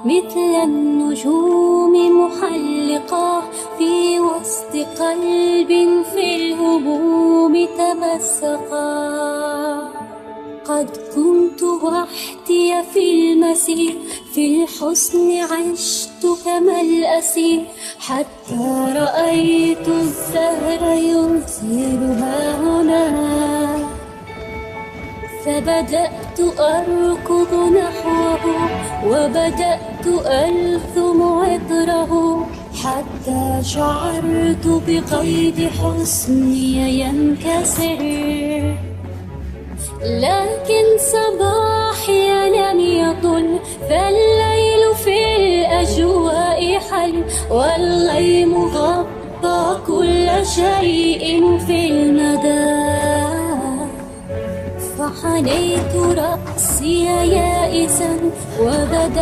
مثل النجوم محلقة في وسط قلب في الهموم تمزقا. قد كنت وحدي في المسير، في الحزن عشت كما الأسير، حتى رأيت الزهر يزهرها هنا. فبدأت أركض نحوه وبدأت ألثم عطره، حتى شعرت بقيد حسني ينكسر. لكن صباحي لم يطل، فالليل في الأجواء حل، والغيم غطى كل شيء في المدى. فحنيت رأسي يائسا وبدأت